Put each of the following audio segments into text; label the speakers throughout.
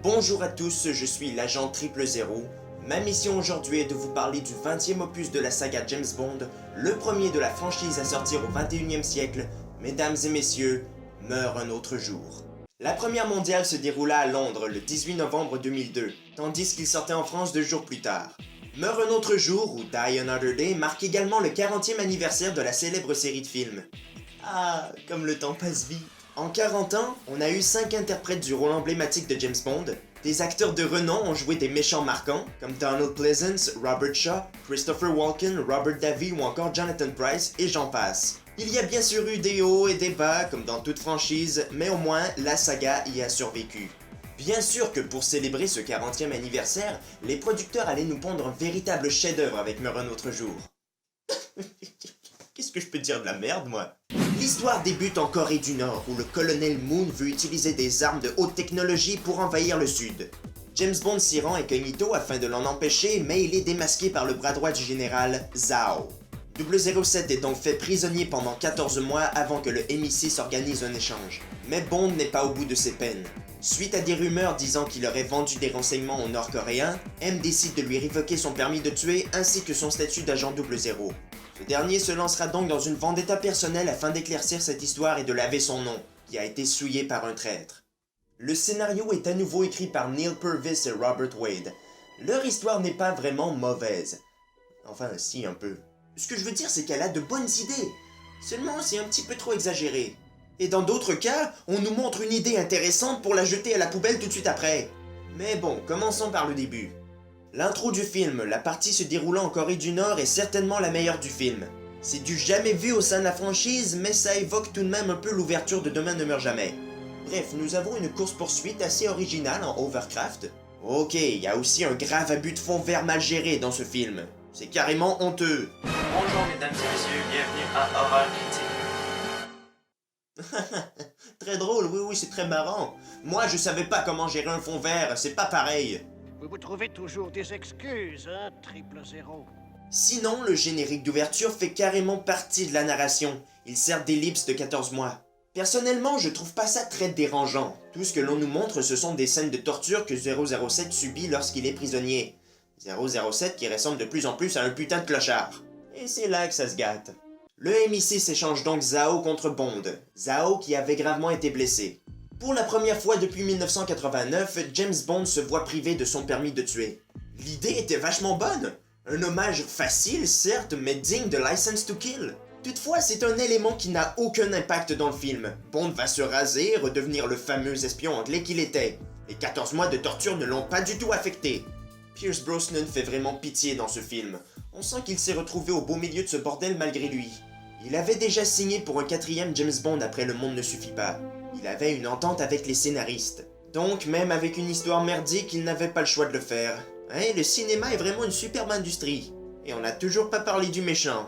Speaker 1: Bonjour à tous, je suis l'agent 000. Ma mission aujourd'hui est de vous parler du 20e opus de la saga James Bond, le premier de la franchise à sortir au 21e siècle. Mesdames et messieurs, meurt un autre jour. La première mondiale se déroula à Londres le 18 novembre 2002, tandis qu'il sortait en France 2 jours plus tard. Meurt un autre jour, ou Die Another Day, marque également le 40e anniversaire de la célèbre série de films. Ah, comme le temps passe vite. En 40 ans, on a eu 5 interprètes du rôle emblématique de James Bond. Des acteurs de renom ont joué des méchants marquants, comme Donald Pleasence, Robert Shaw, Christopher Walken, Robert Davi ou encore Jonathan Pryce, et j'en passe. Il y a bien sûr eu des hauts et des bas, comme dans toute franchise, mais au moins, la saga y a survécu. Bien sûr que pour célébrer ce 40e anniversaire, les producteurs allaient nous pondre un véritable chef-d'œuvre avec Meurt un autre jour. Qu'est-ce que je peux dire de la merde, moi? L'histoire débute en Corée du Nord, où le colonel Moon veut utiliser des armes de haute technologie pour envahir le Sud. James Bond s'y rend incognito afin de l'en empêcher, mais il est démasqué par le bras droit du général Zhao. 007 est donc fait prisonnier pendant 14 mois avant que le MI6 organise un échange. Mais Bond n'est pas au bout de ses peines. Suite à des rumeurs disant qu'il aurait vendu des renseignements aux Nord-Coréens, M décide de lui révoquer son permis de tuer ainsi que son statut d'agent 00. Ce dernier se lancera donc dans une vendetta personnelle afin d'éclaircir cette histoire et de laver son nom, qui a été souillé par un traître. Le scénario est à nouveau écrit par Neil Purvis et Robert Wade. Leur histoire n'est pas vraiment mauvaise. Enfin, si, un peu. Ce que je veux dire, c'est qu'elle a de bonnes idées. Seulement, c'est un petit peu trop exagéré. Et dans d'autres cas, on nous montre une idée intéressante pour la jeter à la poubelle tout de suite après. Mais bon, commençons par le début. L'intro du film, la partie se déroulant en Corée du Nord, est certainement la meilleure du film. C'est du jamais vu au sein de la franchise, mais ça évoque tout de même un peu l'ouverture de Demain ne meurt jamais. Bref, nous avons une course-poursuite assez originale en Overcraft. Ok, il y a aussi un grave abus de fond vert mal géré dans ce film. C'est carrément honteux.
Speaker 2: Bonjour mesdames et messieurs, bienvenue à Horror Critique.
Speaker 1: Très drôle, oui, c'est très marrant. Moi, je savais pas comment gérer un fond vert, c'est pas pareil.
Speaker 3: Vous trouvez toujours des excuses, hein, 000.
Speaker 1: Sinon, le générique d'ouverture fait carrément partie de la narration. Il sert d'ellipse de 14 mois. Personnellement, je trouve pas ça très dérangeant. Tout ce que l'on nous montre, ce sont des scènes de torture que 007 subit lorsqu'il est prisonnier. 007 qui ressemble de plus en plus à un putain de clochard. Et c'est là que ça se gâte. Le MI6 échange donc Zhao contre Bond. Zhao qui avait gravement été blessé. Pour la première fois depuis 1989, James Bond se voit privé de son permis de tuer. L'idée était vachement bonne. Un hommage facile, certes, mais digne de License to Kill. Toutefois, c'est un élément qui n'a aucun impact dans le film. Bond va se raser et redevenir le fameux espion anglais qu'il était. Les 14 mois de torture ne l'ont pas du tout affecté. Pierce Brosnan fait vraiment pitié dans ce film. On sent qu'il s'est retrouvé au beau milieu de ce bordel malgré lui. Il avait déjà signé pour un 4e James Bond après Le Monde ne suffit pas. Il avait une entente avec les scénaristes. Donc, même avec une histoire merdique, il n'avait pas le choix de le faire. Hein, le cinéma est vraiment une superbe industrie. Et on n'a toujours pas parlé du méchant.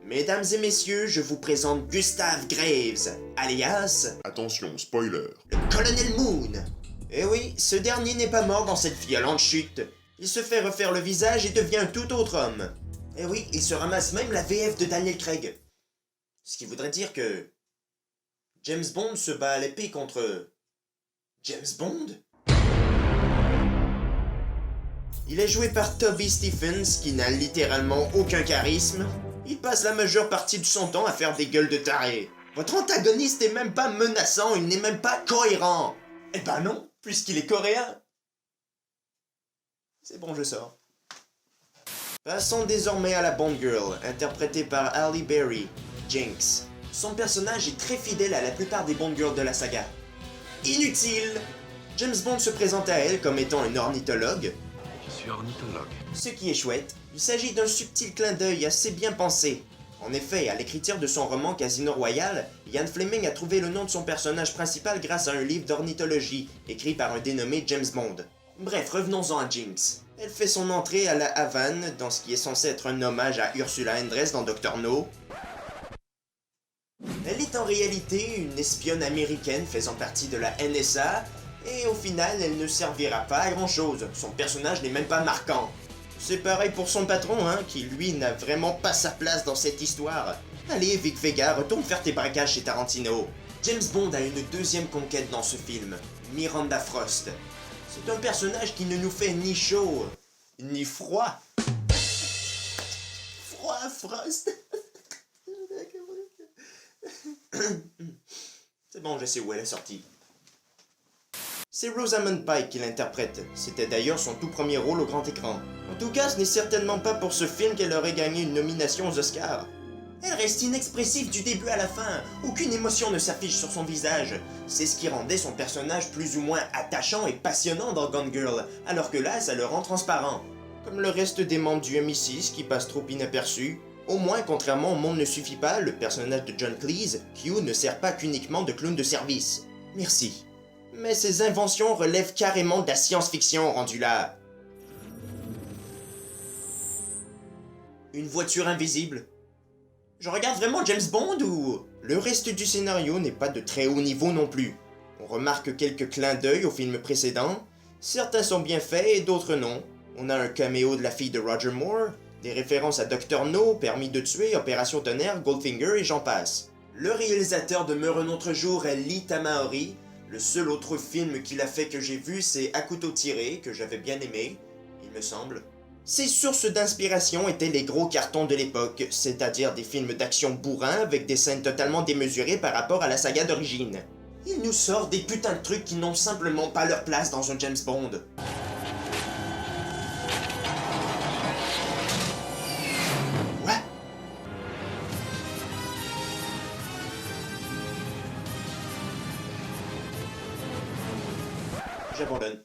Speaker 1: Mesdames et messieurs, je vous présente Gustav Graves, alias...
Speaker 4: Attention, spoiler.
Speaker 1: le Colonel Moon. Eh oui, ce dernier n'est pas mort dans cette violente chute. Il se fait refaire le visage et devient un tout autre homme. Eh oui, il se ramasse même la VF de Daniel Craig. Ce qui voudrait dire que... James Bond se bat à l'épée contre... James Bond? Il est joué par Toby Stephens, qui n'a littéralement aucun charisme. Il passe la majeure partie de son temps à faire des gueules de taré. Votre antagoniste est même pas menaçant, il n'est même pas cohérent. Eh ben non, puisqu'il est coréen. C'est bon, je sors. Passons désormais à la Bond Girl, interprétée par Halle Berry, Jinx. Son personnage est très fidèle à la plupart des Bond Girls de la saga. Inutile! James Bond se présente à elle comme étant un ornithologue.
Speaker 5: Je suis ornithologue.
Speaker 1: Ce qui est chouette, il s'agit d'un subtil clin d'œil assez bien pensé. En effet, à l'écriture de son roman Casino Royale, Ian Fleming a trouvé le nom de son personnage principal grâce à un livre d'ornithologie, écrit par un dénommé James Bond. Bref, revenons-en à Jinx. Elle fait son entrée à la Havane, dans ce qui est censé être un hommage à Ursula Andress dans Dr. No. Elle est en réalité une espionne américaine faisant partie de la NSA, et au final, elle ne servira pas à grand chose. Son personnage n'est même pas marquant. C'est pareil pour son patron, hein, qui lui n'a vraiment pas sa place dans cette histoire. Allez, Vic Vega, retourne faire tes braquages chez Tarantino. James Bond a une deuxième conquête dans ce film, Miranda Frost. C'est un personnage qui ne nous fait ni chaud, ni froid. Froid, Frost. C'est bon, je sais où elle est sortie. C'est Rosamund Pike qui l'interprète. C'était d'ailleurs son tout premier rôle au grand écran. En tout cas, ce n'est certainement pas pour ce film qu'elle aurait gagné une nomination aux Oscars. Elle reste inexpressive du début à la fin, aucune émotion ne s'affiche sur son visage. C'est ce qui rendait son personnage plus ou moins attachant et passionnant dans Gone Girl, alors que là, ça le rend transparent. Comme le reste des membres du MI6 qui passent trop inaperçus. Au moins, contrairement au Monde ne suffit pas, le personnage de John Cleese, Q ne sert pas qu'uniquement de clown de service. Merci. Mais ses inventions relèvent carrément de la science-fiction rendue là. Une voiture invisible. Je regarde vraiment James Bond ou... Le reste du scénario n'est pas de très haut niveau non plus. On remarque quelques clins d'œil aux films précédents. Certains sont bien faits et d'autres non. On a un caméo de la fille de Roger Moore, des références à Dr. No, Permis de tuer, Opération Tonnerre, Goldfinger et j'en passe. Le réalisateur de Meurt un autre jour est Lee Tamahori. Le seul autre film qu'il a fait que j'ai vu, c'est À couteau tiré, que j'avais bien aimé, il me semble. Ses sources d'inspiration étaient les gros cartons de l'époque, c'est-à-dire des films d'action bourrins avec des scènes totalement démesurées par rapport à la saga d'origine. Il nous sort des putains de trucs qui n'ont simplement pas leur place dans un James Bond. Quoi? J'abandonne.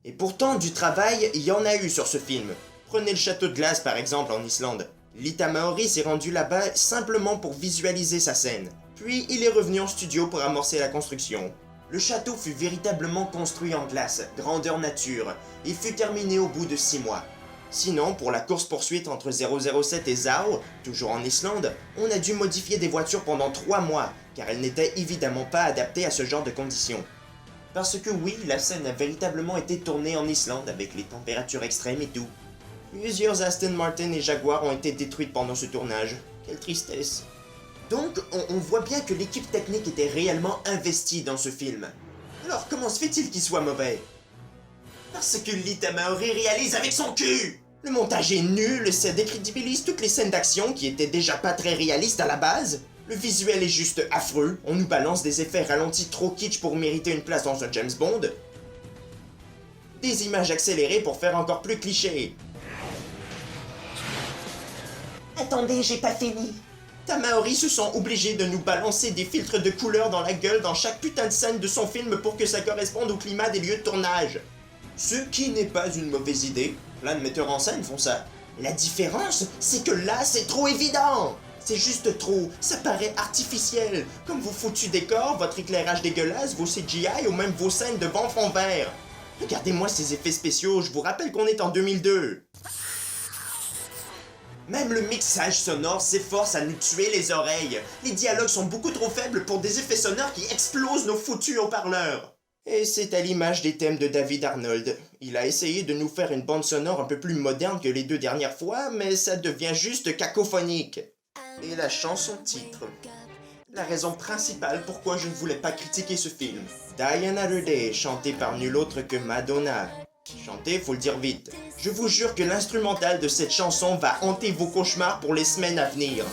Speaker 1: Et pourtant, du travail, il y en a eu sur ce film. Prenez le château de glace par exemple en Islande. Lee Tamahori s'est rendu là-bas simplement pour visualiser sa scène. Puis il est revenu en studio pour amorcer la construction. Le château fut véritablement construit en glace, grandeur nature, et fut terminé au bout de 6 mois. Sinon, pour la course-poursuite entre 007 et Zao, toujours en Islande, on a dû modifier des voitures pendant 3 mois, car elles n'étaient évidemment pas adaptées à ce genre de conditions. Parce que oui, la scène a véritablement été tournée en Islande avec les températures extrêmes et tout. Plusieurs Aston Martin et Jaguar ont été détruites pendant ce tournage. Quelle tristesse. Donc, on voit bien que l'équipe technique était réellement investie dans ce film. Alors comment se fait-il qu'il soit mauvais? Parce que Lee Tamahori réalise avec son cul! Le montage est nul, ça décrédibilise toutes les scènes d'action qui étaient déjà pas très réalistes à la base. Le visuel est juste affreux, on nous balance des effets ralentis trop kitsch pour mériter une place dans un James Bond. Des images accélérées pour faire encore plus cliché. Attendez, j'ai pas fini. Tamahori se sent obligé de nous balancer des filtres de couleurs dans la gueule dans chaque putain de scène de son film pour que ça corresponde au climat des lieux de tournage. Ce qui n'est pas une mauvaise idée, plein de metteurs en scène font ça. La différence, c'est que là, c'est trop évident. C'est juste trop, ça paraît artificiel, comme vos foutus décors, votre éclairage dégueulasse, vos CGI ou même vos scènes de vent fond vert. Regardez-moi ces effets spéciaux, je vous rappelle qu'on est en 2002. Même le mixage sonore s'efforce à nous tuer les oreilles. Les dialogues sont beaucoup trop faibles pour des effets sonores qui explosent nos foutus haut-parleurs. Et c'est à l'image des thèmes de David Arnold. Il a essayé de nous faire une bande sonore un peu plus moderne que les 2 dernières fois, mais ça devient juste cacophonique. Et la chanson titre. La raison principale pourquoi je ne voulais pas critiquer ce film. Die Another Day, chanté par nul autre que Madonna. Chanté, faut le dire vite. Je vous jure que l'instrumental de cette chanson va hanter vos cauchemars pour les semaines à venir.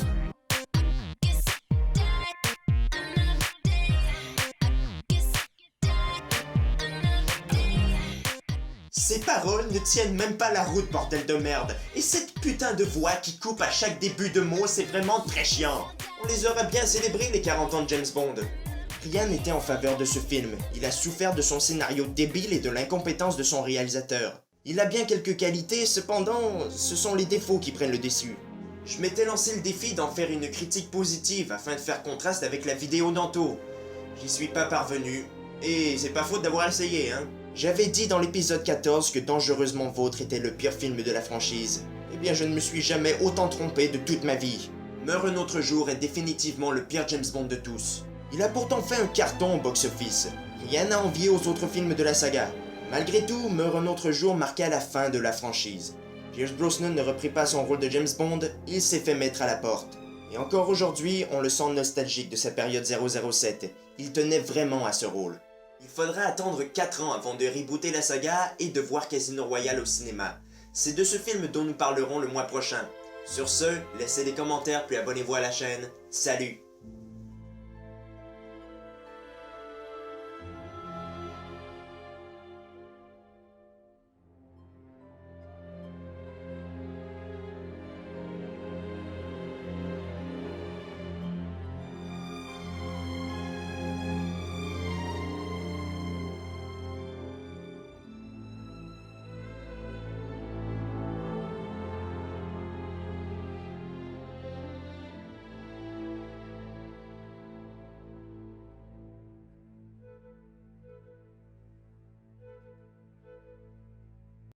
Speaker 1: Ces paroles ne tiennent même pas la route, bordel de merde. Et cette putain de voix qui coupe à chaque début de mot, c'est vraiment très chiant. On les aurait bien célébrés les 40 ans de James Bond. Rien n'était en faveur de ce film. Il a souffert de son scénario débile et de l'incompétence de son réalisateur. Il a bien quelques qualités, cependant, ce sont les défauts qui prennent le dessus. Je m'étais lancé le défi d'en faire une critique positive afin de faire contraste avec la vidéo d'Anto. J'y suis pas parvenu. Et c'est pas faute d'avoir essayé, hein. J'avais dit dans l'épisode 14 que Dangereusement Vôtre était le pire film de la franchise. Eh bien, je ne me suis jamais autant trompé de toute ma vie. Meurt un autre jour est définitivement le pire James Bond de tous. Il a pourtant fait un carton au box-office. Rien à envier aux autres films de la saga. Malgré tout, Meurt un autre jour marqua la fin de la franchise. Pierce Brosnan ne reprit pas son rôle de James Bond, il s'est fait mettre à la porte. Et encore aujourd'hui, on le sent nostalgique de sa période 007. Il tenait vraiment à ce rôle. Il faudra attendre 4 ans avant de rebooter la saga et de voir Casino Royale au cinéma. C'est de ce film dont nous parlerons le mois prochain. Sur ce, laissez des commentaires puis abonnez-vous à la chaîne. Salut!